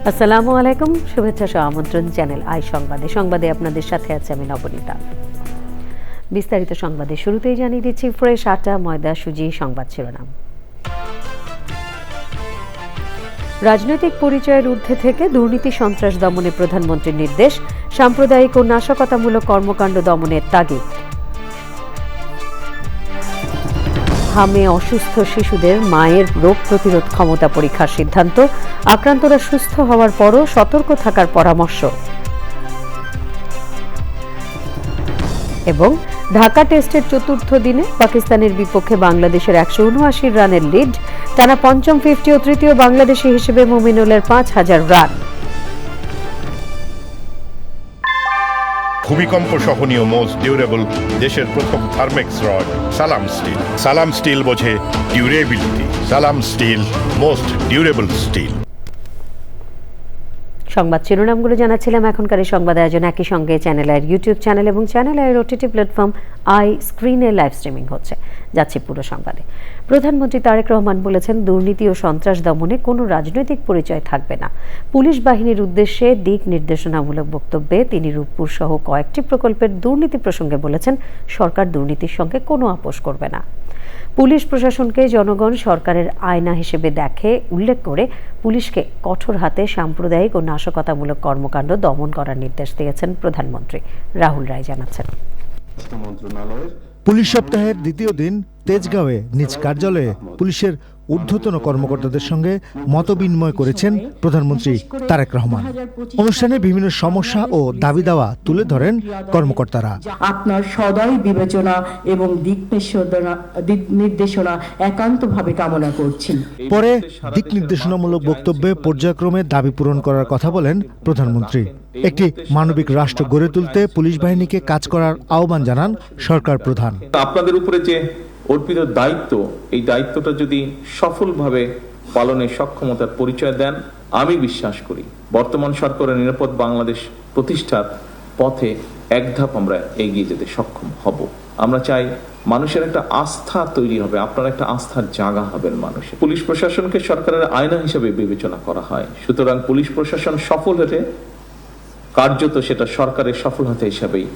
আসসালামু আলাইকুম, শুভেচ্ছা সহ আমন্ত্রণ চ্যানেল আই সংবাদে আপনাদের সাথে আছে আমি নবনীতা। বিস্তারিত সংবাদে শুরুতেই জানিয়ে দিচ্ছি ফ্রেশ আটা, ময়দা, সুজি সংবাদ শিরোনাম। রাজনৈতিক পরিচয়ের ঊর্ধ্বে থেকে দুর্নীতি সন্ত্রাস দমনে প্রধানমন্ত্রীর নির্দেশ, সাম্প্রদায়িক ও নাশকতামূলক কর্মকাণ্ড দমনের তাগিদ। হামে অসুস্থ শিশুদের মায়ের রোগ প্রতিরোধ ক্ষমতা পরীক্ষার সিদ্ধান্ত, আক্রান্তরা সুস্থ হওয়ার পরও সতর্ক থাকার পরামর্শ। এবং ঢাকা টেস্টের চতুর্থ দিনে পাকিস্তানের বিপক্ষে বাংলাদেশের 179 রানের লিড, টানা পঞ্চম 50 ও তৃতীয় বাংলাদেশি হিসেবে মুমিনুলের 5000 রান। ভূমিকম্প সহনীয় মোস্ট ডিউরেবল দেশের প্রথম থার্মেক্স রড সালাম স্টিল। সালাম স্টিল বোঝে ডিউরেবিলিটি। সালাম স্টিল, মোস্ট ডিউরেবল স্টিল। সংবাদ শিরোনামগুলো জানাচ্ছিলাম। এখনকার এই সংবাদ আয়োজন একই সঙ্গে চ্যানেল আইয়ের ইউটিউব চ্যানেল এবং চ্যানেল আইয়ের ওটিটি প্ল্যাটফর্ম আই স্ক্রিনে লাইভ স্ট্রিমিং হচ্ছে। যাচ্ছে পুরো সংবাদে। প্রধানমন্ত্রী তারেক রহমান বলেছেন, দুর্নীতি ও সন্ত্রাস দমনে কোনো রাজনৈতিক পরিচয় থাকবে না। পুলিশ বাহিনীর উদ্দেশ্যে দিক নির্দেশনামূলক বক্তব্যে তিনি রূপপুর সহ কয়েকটি প্রকল্পের দুর্নীতি প্রসঙ্গে বলেছেন, সরকার দুর্নীতির সঙ্গে কোনো আপোষ করবে না। পুলিশ প্রশাসনকে জনগণ সরকারের আয়না হিসেবে দেখে উল্লেখ করে পুলিশকে কঠোর হাতে সাম্প্রদায়িক ও নাশকতামূলক কর্মকাণ্ড দমন করার নির্দেশ দিয়েছেন প্রধানমন্ত্রী। রাহুল রায় জানাচ্ছেন। পুলিশ সপ্তাহের দ্বিতীয় দিন তেজগাঁওয়ে নিজ কার্যালয়ে পুলিশের ঊর্ধ্বতন কর্মকর্তাদের সঙ্গে মতবিনিময় করেছেন প্রধানমন্ত্রী তারেক রহমান। অনুষ্ঠানে বিভিন্ন সমস্যা ও দাবি দাওয়া তুলে ধরেন কর্মকর্তারা। আপনার সদয় বিবেচনা এবং দিক নির্দেশনা একান্তভাবে কামনা করছি। পরে দিক নির্দেশনামূলক বক্তব্যে পর্যায়ক্রমে দাবি পূরণ করার কথা বলেন প্রধানমন্ত্রী। একটি মানবিক রাষ্ট্র গড়ে তুলতে পুলিশ বাহিনীকে কাজ করার আহ্বান জানান সরকার প্রধান। আপনাদের উপরে যে অর্পিত দায়িত্ব, এই দায়িত্বটা যদি সফলভাবে পালনের সক্ষমতার পরিচয় দেন, আমি বিশ্বাস করি বর্তমান সরকারের নিরাপদ বাংলাদেশ প্রতিষ্ঠার পথে এক ধাপ আমরা এগিয়ে যেতে সক্ষম হব। আমরা চাই মানুষের একটা আস্থা তৈরি হবে, আপনার একটা আস্থার জায়গা হবেন মানুষের। পুলিশ প্রশাসনকে সরকারের আয়না হিসেবে বিবেচনা করা হয়, সুতরাং পুলিশ প্রশাসন সফল হতে কার্যত সেটা সরকারের সফল হতে হিসাবেই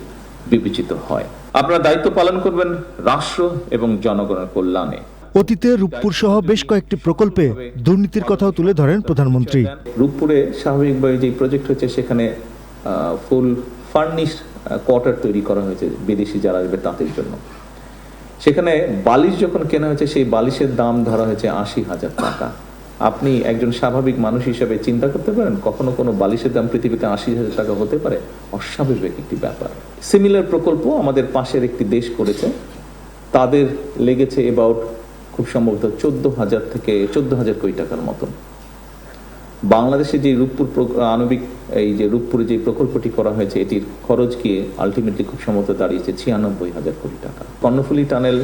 বিবেচিত হয়। আপনারা দায়িত্ব পালন করবেন রাষ্ট্র এবং জনগণের কল্যাণে। অতীতে রূপপুর সহ বেশ কয়েকটি প্রকল্পে দুর্নীতির কথাও তুলে ধরেন প্রধানমন্ত্রী। রূপপুরে স্বাভাবিকভাবে যে প্রজেক্ট হচ্ছে, সেখানে ফুল ফার্নিশ কোয়ার্টার তৈরি করা হয়েছে বিদেশি যারা আসবে তাদের জন্য। সেখানে বালিশ যখন কেনা হয়েছে, সেই বালিশের দাম ধরা হয়েছে 80,000 টাকা। আপনি একজন স্বাভাবিক মানুষ হিসেবে চিন্তা করতে পারেন কখনো কোনো বালিশের দাম পৃথিবীতে 80,000 টাকা হতে পারে? অস্বাভাবিক একটি ব্যাপার। সিমিলার প্রকল্প আমাদের পাশের একটি দেশ করেছে, তাদের লেগেছে এবাউট খুব সম্ভবত 14,000 থেকে 14,000 কোটি টাকার মতন। বাংলাদেশে যে রূপপুর আণবিক এই যে রূপপুরে যে প্রকল্পটি করা হয়েছে, এটির খরচ গিয়ে আলটিমেটলি খুব সম্ভবত দাঁড়িয়েছে 96,000 কোটি টাকা। কর্ণফুলী টানেল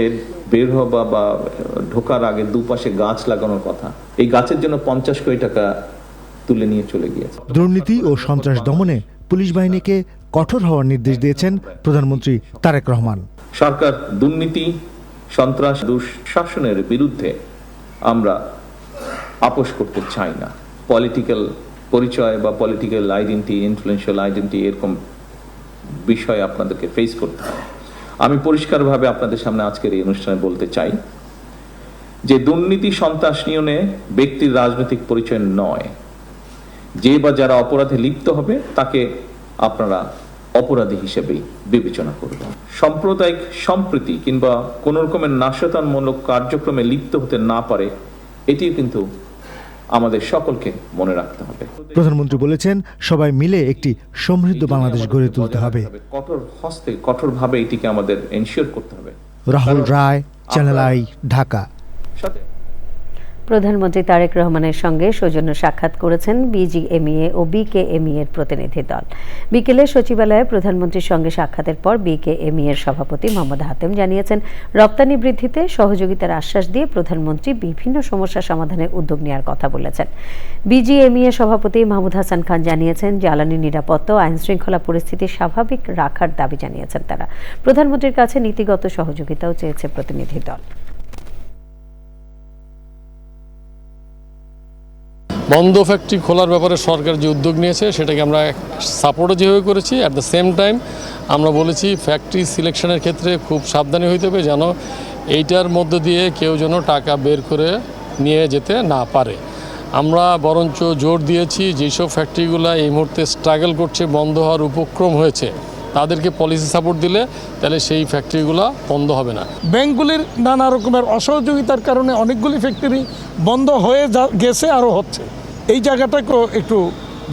এর বের হওয়া বা ঢোকার আগে দুপাশে গাছ লাগানোর কথা, এই গাছের জন্য 50 কোটি টাকা তুলে নিয়ে চলে গিয়েছে। দুর্নীতি ও সন্ত্রাস দমনে পুলিশ বাহিনীকে কঠোর হওয়ার নির্দেশ দিয়েছেন প্রধানমন্ত্রী তারেক রহমান। সরকার দুর্নীতি, সন্ত্রাস, দুঃশাসনের বিরুদ্ধে আমরা আপোষ করতে চাই না। পলিটিক্যাল পরিচয় বা পলিটিক্যাল আইডেন্টি, ইনফ্লুয়েন্সিয়াল আইডেন্টি, এরকম বিষয় আপনাদেরকে ফেস করতে হয়। আমি পরিষ্কারভাবে আপনাদের সামনে আজকের এই অনুষ্ঠানে বলতে চাই যে দুর্নীতি সন্ত্রাস নিয়নে ব্যক্তির রাজনৈতিক পরিচয় নয়। যে বা যারা অপরাধে লিপ্ত হবে তাকে আপনারা অপরাধী হিসেবেই বিবেচনা করবেন। সাম্প্রদায়িক সম্প্রীতি কিংবা কোন রকমের নাশকতামূলক কার্যক্রমে লিপ্ত হতে না পারে, এটিও কিন্তু আমাদের সকলকে মনে রাখতে হবে। প্রধানমন্ত্রী বলেছেন, সবাই মিলে একটি সমৃদ্ধ বাংলাদেশ গড়ে তুলতে হবে। কঠোর হস্তে কঠোরভাবে এটিকে আমাদের এনশিওর করতে হবে। রাহুল রায়, চ্যানেল আই, ঢাকা। প্রধানমন্ত্রী তারেক রহমানের সঙ্গে সৌজন্য সাক্ষাৎ করেছেন বিজিএমইএ ও বিকেএমই এর প্রতিনিধি দল। বিকেলে সচিবালয়ে প্রধানমন্ত্রীর সঙ্গে সাক্ষাতের পর বিকেএমই এর সভাপতি মোহাম্মদ হাতেম জানিয়েছেন, রপ্তানি বৃদ্ধিতে সহযোগিতার আশ্বাস দিয়ে প্রধানমন্ত্রী বিভিন্ন সমস্যা সমাধানে উদ্যোগ নেওয়ার কথা বলেছেন। বিজিএমই এর সভাপতি মাহমুদ হাসান খান জানিয়েছেন, জ্বালানি নিরাপত্তা ও আইন শৃঙ্খলা পরিস্থিতি স্বাভাবিক রাখার দাবি জানিয়েছেন তারা। প্রধানমন্ত্রীর কাছে নীতিগত সহযোগিতাও চেয়েছে প্রতিনিধি দল। বন্ধ ফ্যাক্টরি খোলার ব্যাপারে সরকার যে উদ্যোগ নিয়েছে সেটাকে আমরা সাপোর্টও যেভাবে করেছি, অ্যাট দ্য সেম টাইম আমরা বলেছি ফ্যাক্টরি সিলেকশনের ক্ষেত্রে খুব সাবধানী হইতে হবে, যেন এইটার মধ্য দিয়ে কেউ যেন টাকা বের করে নিয়ে যেতে না পারে। আমরা বরঞ্চ জোর দিয়েছি যেসব ফ্যাক্টরিগুলো এই মুহূর্তে স্ট্রাগল করছে, বন্ধ হওয়ার উপক্রম হয়েছে, তাদেরকে পলিসি সাপোর্ট দিলে তাহলে সেই ফ্যাক্টরিগুলো বন্ধ হবে না। ব্যাংকগুলির নানা রকমের অসহযোগিতার কারণে অনেকগুলি ফ্যাক্টরি বন্ধ হয়ে গেছে, আরও হচ্ছে। এই জায়গাটাকেও একটু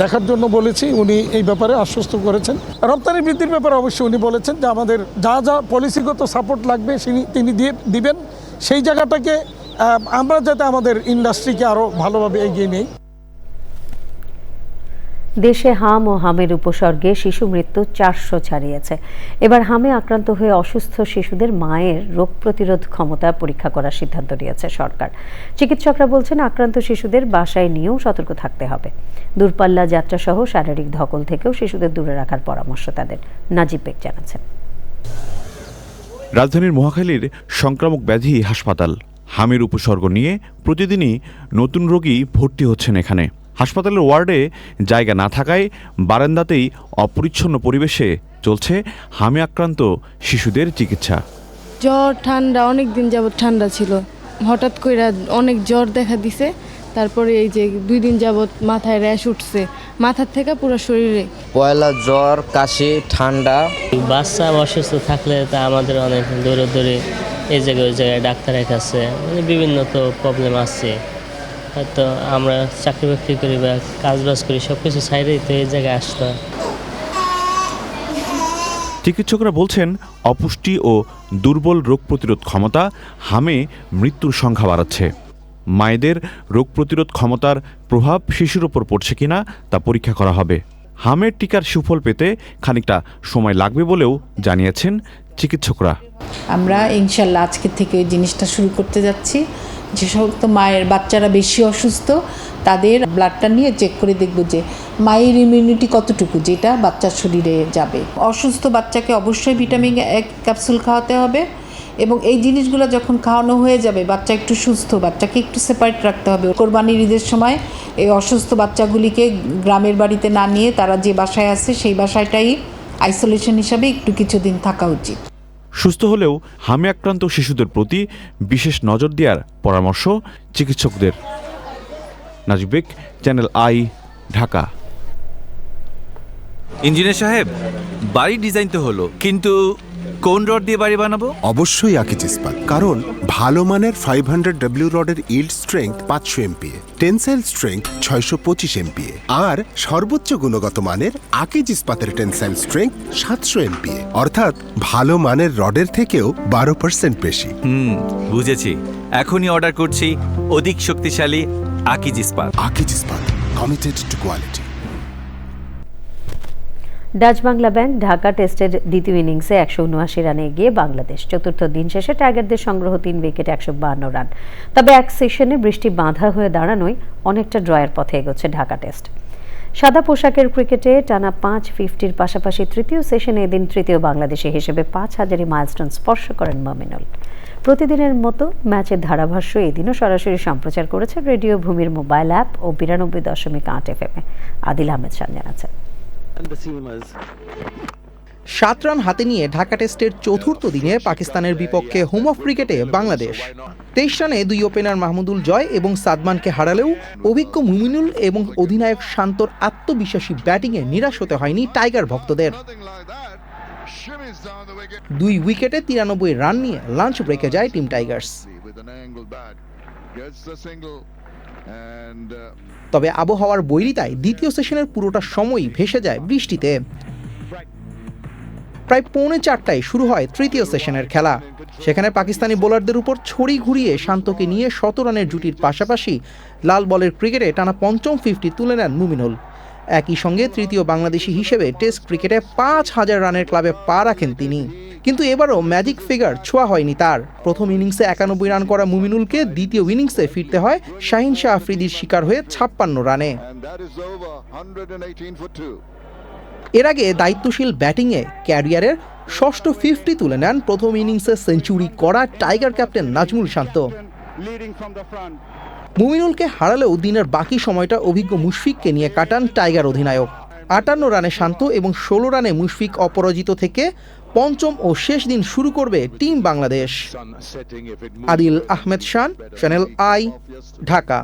দেখার জন্য বলেছি, উনি এই ব্যাপারে আশ্বস্ত করেছেন। রপ্তানি বৃদ্ধির ব্যাপারে অবশ্যই উনি বলেছেন যে আমাদের যা যা পলিসিগত সাপোর্ট লাগবে তিনি দিবেন, সেই জায়গাটাকে আমরা যাতে আমাদের ইন্ডাস্ট্রিকে আরও ভালোভাবে এগিয়ে নেই। দেশে হাম ও হামের উপসর্গে শিশু মৃত্যু 400 ছাড়িয়েছে। এবার হামে আক্রান্ত হয়ে অসুস্থ শিশুদের মায়ের রোগ প্রতিরোধ ক্ষমতা পরীক্ষা করার সিদ্ধান্ত নিয়েছে সরকার। চিকিৎসকরা বলছেন আক্রান্ত শিশুদের বাসায় নিয়েও সতর্ক থাকতে হবে। দূরপাল্লা যাত্রা সহ শারীরিক ধকল থেকেও শিশুদের দূরে রাখার পরামর্শ তাদের। নাজিব বেগ জানাচ্ছেন। রাজধানীর মহাখালীর সংক্রামক ব্যাধি হাসপাতাল হামের উপসর্গ নিয়ে প্রতিদিনই নতুন রোগী ভর্তি হচ্ছেন এখানে। হাসপাতালের ওয়ার্ডে জায়গা না থাকায় বারান্দাতেই অপরিচ্ছন্ন পরিবেশে চলছে হামে আক্রান্ত শিশুদের চিকিৎসা। জ্বর ঠান্ডা, অনেক দিন যাবত ঠান্ডা ছিল, হঠাৎ করে অনেক জ্বর দেখা দিছে। তারপরে এই যে 2 দিন যাবত মাথায় র্যাশ উঠছে, মাথার থেকে পুরো শরীরে। পয়লা জ্বর, কাশি, ঠান্ডা। বাচ্চা অসুস্থ থাকলে তা আমাদের অনেক দূরে দূরে এই জায়গায় ওই জায়গায় ডাক্তারের কাছে বিভিন্ন তো প্রবলেম আসছে। হয়তো আমরা চাকরি বাকরি করি বা কাজবাজ করি, সব কিছু সাইডেই তো এই জায়গায় আসতে হয়। চিকিৎসকরা বলছেন অপুষ্টি ও দুর্বল রোগ প্রতিরোধ ক্ষমতা হামে মৃত্যুর সংখ্যা বাড়াচ্ছে। মায়েদের রোগ প্রতিরোধ ক্ষমতার প্রভাব শিশুর ওপর পড়ছে কিনা তা পরীক্ষা করা হবে। হামের টিকার সুফল পেতে খানিকটা সময় লাগবে বলেও জানিয়েছেন চিকিৎসকরা। আমরা ইনশাল্লাহ আজকে থেকে ওই জিনিসটা শুরু করতে যাচ্ছি। যে সমস্ত মায়ের বাচ্চারা বেশি অসুস্থ তাদের ব্লাডটা নিয়ে চেক করে দেখব যে মায়ের ইমিউনিটি কতটুকু, যেটা বাচ্চার শরীরে যাবে। অসুস্থ বাচ্চাকে অবশ্যই ভিটামিন 1 ক্যাপসুল খাওয়াতে হবে, এবং এই জিনিসগুলো যখন খাওয়ানো হয়ে যাবে বাচ্চা একটু সুস্থ, বাচ্চাকে একটু সেপারেট রাখতে হবে। কোরবানির ঈদের সময় এই অসুস্থ বাচ্চাগুলিকে গ্রামের বাড়িতে না নিয়ে তারা যে বাসায় আছে সেই বাসাটাই আইসোলেশন হিসাবে একটু কিছুদিন থাকা উচিত। সুস্থ হলেও হামে আক্রান্ত শিশুদের প্রতি বিশেষ নজর দেওয়ার পরামর্শ চিকিৎসকদের। নাজিব বেগ, চ্যানেল আই, ঢাকা। ইঞ্জিনিয়ার সাহেব, বাড়ির ডিজাইন তো হলো, কিন্তু কোন রড দিয়ে বাড়ি বানাবো? অবশ্যই আকিজ ইস্পাত, কারণ ভালো মানের 500W রডের yield strength 500 MPa, tensile strength 625 MPa, আর সর্বোচ্চ গুণগত মানের আকিজ ইস্পাতের টেনসাইল স্ট্রেংথ 700 MPa, অর্থাৎ ভালো মানের রডের থেকেও 12% বেশি। বুঝেছি, এখনই অর্ডার করছি অধিক শক্তিশালী আকিজ ইস্পাত। আকিজ ইস্পাত, committed two quality. Dutch Bangla bank Dhaka টেস্টের দ্বিতীয় ইনিংসে 179 রানে এগিয়ে বাংলাদেশ। চতুর্থ দিন শেষে টাইগারদের সংগ্রহ 3 উইকেটে 152 রান। তবে এক সেশনে বৃষ্টি বাঁধা হয়ে দাঁড়ানোয় অনেকটা ড্রয়ের পথে এগোচ্ছে ঢাকা টেস্ট। সাদা পোশাকের ক্রিকেটে টানা 550-র পাশাপাশি তৃতীয় সেশনে এদিন তৃতীয় বাংলাদেশি হিসেবে 5000 মাইলস্টোন স্পর্শ করেন মমিনুল। প্রতিদিনের মতো ম্যাচের ধারাভাষ্য এদিনও সরাসরি সম্প্রচার করেছে রেডিও ভূমির মোবাইল অ্যাপ ও 92.8 FM-এ। আদিল আহমেদ শান জানাচ্ছেন। 7 রান হাতে নিয়ে ঢাকা টেস্টের চতুর্থ দিনে পাকিস্তানের বিপক্ষে হোম অফ ক্রিকেটে বাংলাদেশ 23 রানে 2 ওপেনার মাহমুদুল জয় এবং সাদমানকে হারালেও অভিজ্ঞ মুমিনুল এবং অধিনায়ক শান্তর আত্মবিশ্বাসী ব্যাটিংয়ে নিরাশ হতে হয়নি টাইগার ভক্তদের। 2 উইকেটে 93 রান নিয়ে লাঞ্চ ব্রেকে যায় টিম টাইগার্স। তবে আবহাওয়ার বৈরিতায় দ্বিতীয় সেশনের পুরোটা সময়ই ভেসে যায় বৃষ্টিতে। প্রায় 3:45 শুরু হয় তৃতীয় সেশনের খেলা। সেখানে পাকিস্তানি বোলারদের উপর ছড়ি ঘুরিয়ে শান্তকে নিয়ে 100 রানের জুটির পাশাপাশি লাল বলের ক্রিকেটে টানা 5ম 50 তুলে নেন মুমিনুল। একই সঙ্গে তৃতীয় বাংলাদেশি হিসেবে টেস্ট ক্রিকেটে 5000 রানের ক্লাবে পা রাখেন তিনি। কিন্তু এবারও ম্যাজিক ফিগার ছোঁয়া হয়নি তার। প্রথম ইনিংসে 91 রান করা মুমিনুলকে দ্বিতীয় ইনিংসে ফিরতে হয় শাহিন শাহ আফ্রিদির শিকার হয়ে 56 রানে। এর আগে দায়িত্বশীল ব্যাটিংয়ে ক্যারিয়ারের ষষ্ঠ 50 তুলে নেন প্রথম ইনিংসে সেঞ্চুরি করা টাইগার ক্যাপ্টেন নাজমুল শান্ত। মুমিনুলকে হারালেও দিনের বাকি সময়টা অভিজ্ঞ মুশফিককে নিয়ে কাটান টাইগার অধিনায়ক। ৫৮ রানে শান্ত এবং ১৬ রানে মুশফিক অপরাজিত থেকে পঞ্চম ও শেষ দিন শুরু করবে team Bangladesh. Adil Ahmed Shan, channel I, Dhaka.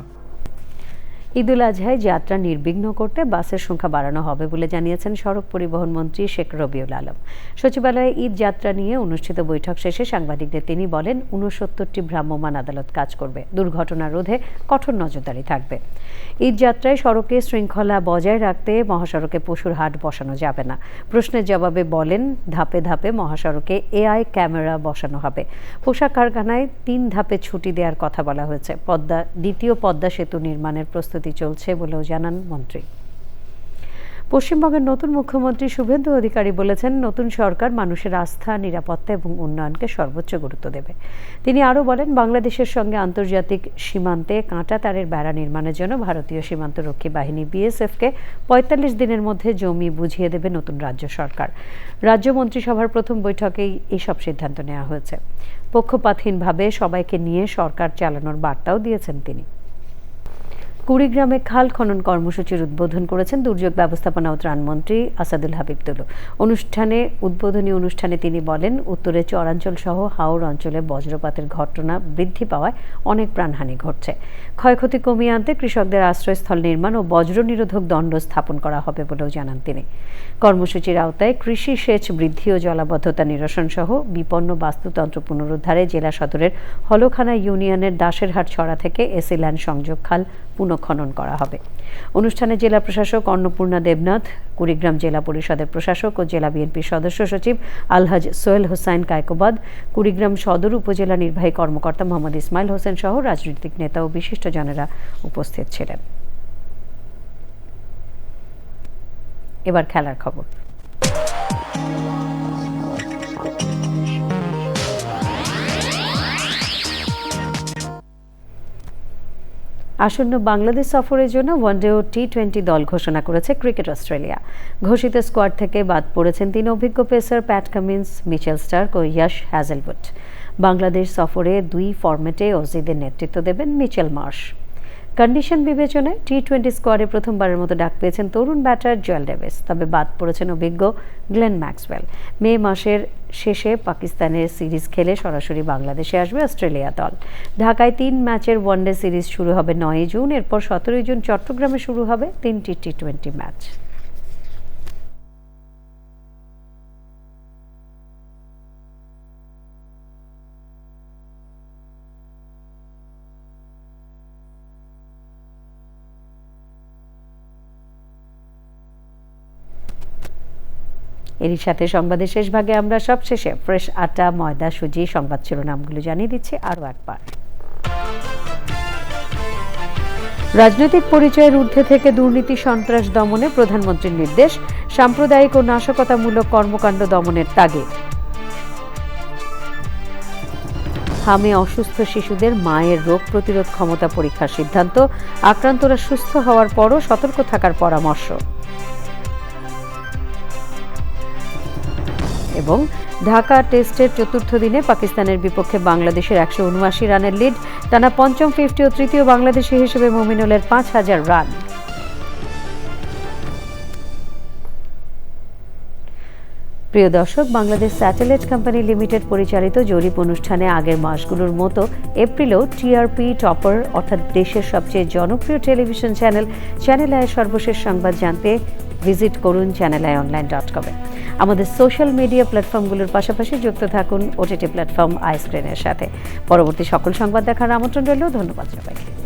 ঈদুল আজহায় যাত্রা নির্বিঘ্ন করতে বাসের সংখ্যা বাড়ানো হবে বলে জানিয়েছেন সড়ক পরিবহন মন্ত্রী শেখ রবিউল আলম। সচিবালয়ে ঈদ যাত্রা নিয়ে অনুষ্ঠিত বৈঠক শেষে সাংবাদিকদের তিনি বলেন, ৬৯টি ভ্রাম্যমাণ আদালত কাজ করবে, দুর্ঘটনা রোধে কঠোর নজরদারি থাকবে। ঈদ যাত্রায় সড়কে শৃঙ্খলা বজায় রাখতে মহাসড়কে পশুর হাট বসানো যাবে না। প্রশ্নের জবাবে বলেন, ধাপে ধাপে মহাসড়কে এআই ক্যামেরা বসানো হবে। পোশাক কারখানায় ৩ ধাপে ছুটি দেওয়ার কথা বলা হয়েছে। দ্বিতীয় পদ্মা সেতু নির্মাণের প্রস্তুতি চলছে বলেও জানান মন্ত্রী। পশ্চিমবঙ্গের নতুন মুখ্যমন্ত্রী শুভেন্দু অধিকারী বলেছেন, নতুন সরকার মানুষের আস্থা, নিরাপত্তা এবং উন্নয়নকে সর্বোচ্চ গুরুত্ব দেবে। তিনি আরও বলেন, বাংলাদেশের সঙ্গে আন্তর্জাতিক সীমান্তে কাঁটা তারের বেড়া নির্মাণের জন্য ভারতীয় সীমান্তরক্ষী বাহিনী বিএসএফকে ৪৫ দিনের মধ্যে জমি বুঝিয়ে দেবে নতুন রাজ্য সরকার। রাজ্য মন্ত্রিসভার প্রথম বৈঠকেই এসব সিদ্ধান্ত নেওয়া হয়েছে। পক্ষপাতহীনভাবে সবাইকে নিয়ে সরকার চালানোর বার্তাও দিয়েছেন তিনি। কুড়িগ্রামে খাল খনন কর্মসূচির উদ্বোধন করেছেন দুর্যোগ ব্যবস্থাপনা ও ত্রাণমন্ত্রী আসাদুল হাবিব তুলু। উদ্বোধনী অনুষ্ঠানে তিনি বলেন, উত্তরে চরাঞ্চল সহ হাওর অঞ্চলে বজ্রপাতের ঘটনা বৃদ্ধি পাওয়ায় অনেক প্রাণহানি ঘটছে। ক্ষয়ক্ষতি কমিয়ে আনতে কৃষকদের আশ্রয়স্থল নির্মাণ ও বজ্র নিরোধক দণ্ড স্থাপন করা হবে বলেও জানান তিনি। কর্মসূচির আওতায় কৃষি সেচ বৃদ্ধি ও জলাবদ্ধতা নিরসন সহ বিপন্ন বাস্তুতন্ত্র পুনরুদ্ধারে জেলা সদরের হলখানা ইউনিয়নের দাসেরহাট ছড়া থেকে এসি ল্যান্ড সংযোগ খাল পুনঃখনন করা হবে। অনুষ্ঠানে জেলা প্রশাসক অন্নপূর্ণা দেবনাথ, কুড়িগ্রাম জেলা পরিষদের প্রশাসক ও জেলা বিএনপির সদস্য সচিব আলহাজ সোহেল হোসাইন কায়কোবাদ, কুড়িগ্রাম সদর উপজেলা নির্বাহী কর্মকর্তা মোহাম্মদ ইসমাইল হোসেন সহ রাজনৈতিক নেতা ও বিশিষ্টজনেরা উপস্থিত ছিলেন। এবার খেলার খবর। আসন্ন বাংলাদেশ সফরের জন্য ওয়ানডে ও টি-20 দল ঘোষণা করেছে ক্রিকেট অস্ট্রেলিয়া। ঘোষিত স্কোয়াড থেকে বাদ পড়েছেন 3 অভিজ্ঞ pacer Pat Cummins, Mitchell Starc ও ইয়াশ হ্যাজেলউড। বাংলাদেশ সফরে 2 ফরম্যাটে অজিদের নেতৃত্ব দেবেন মিচেল মার্শ। কন্ডিশন বিবেচনায় টি-20 স্কোয়াডে প্রথমবারের মতো ডাক পেয়েছেন তরুণ ব্যাটার জোয়েল ডেভিস, তবে বাদ পড়েছেন অভিজ্ঞ গ্লেন ম্যাক্সওয়েল। মে মাসের শেষে পাকিস্তানের সিরিজ খেলে সরাসরি বাংলাদেশে আসবে অস্ট্রেলিয়া দল। ঢাকায় 3 ম্যাচের ওয়ানডে সিরিজ শুরু হবে 9 জুন, এরপর 17 জুন চট্টগ্রামে শুরু হবে 3টি টি-20 ম্যাচ। এরই সাথে সংবাদের শেষ ভাগে আমরা সবশেষে ফ্রেশ আটা, ময়দা, সুজি সংবাদ শিরোনামগুলো জানিয়ে দিচ্ছি আরও একবার। রাজনৈতিক পরিচয়ের ঊর্ধ্বে থেকে দুর্নীতি সন্ত্রাস দমনে প্রধানমন্ত্রীর নির্দেশ, সাম্প্রদায়িক ও নাশকতামূলক কর্মকাণ্ড দমনের তাগিদ। হামে অসুস্থ শিশুদের মায়ের রোগ প্রতিরোধ ক্ষমতা পরীক্ষার সিদ্ধান্ত, আক্রান্তরা সুস্থ হওয়ার পরও সতর্ক থাকার পরামর্শ। এবং ঢাকা টেস্টের চতুর্থ দিনে পাকিস্তানের বিপক্ষে বাংলাদেশের 179 রানের লিড, টানা পঞ্চম 50 ও তৃতীয় বাংলাদেশি হিসেবে মুমিনুলের 5000 রান। প্রিয় দর্শক, বাংলাদেশ স্যাটেলাইট কোম্পানি লিমিটেড পরিচালিত জরিপ অনুষ্ঠানে আগের মাসগুলোর মতো এপ্রিলেও টিআরপি টপার অর্থাৎ দেশের সবচেয়ে জনপ্রিয় টেলিভিশন চ্যানেল আইয়ের সর্বশেষ সংবাদ জানতে ভিজিট করুন channelionline.com-এ। আমাদের সোশ্যাল মিডিয়া প্ল্যাটফর্মগুলোর পাশাপাশি যুক্ত থাকুন ওটিটি প্ল্যাটফর্ম আইস্ক্রিনের সাথে। পরবর্তী সকল সংবাদ দেখার আমন্ত্রণ রইল। ধন্যবাদ সবাইকে।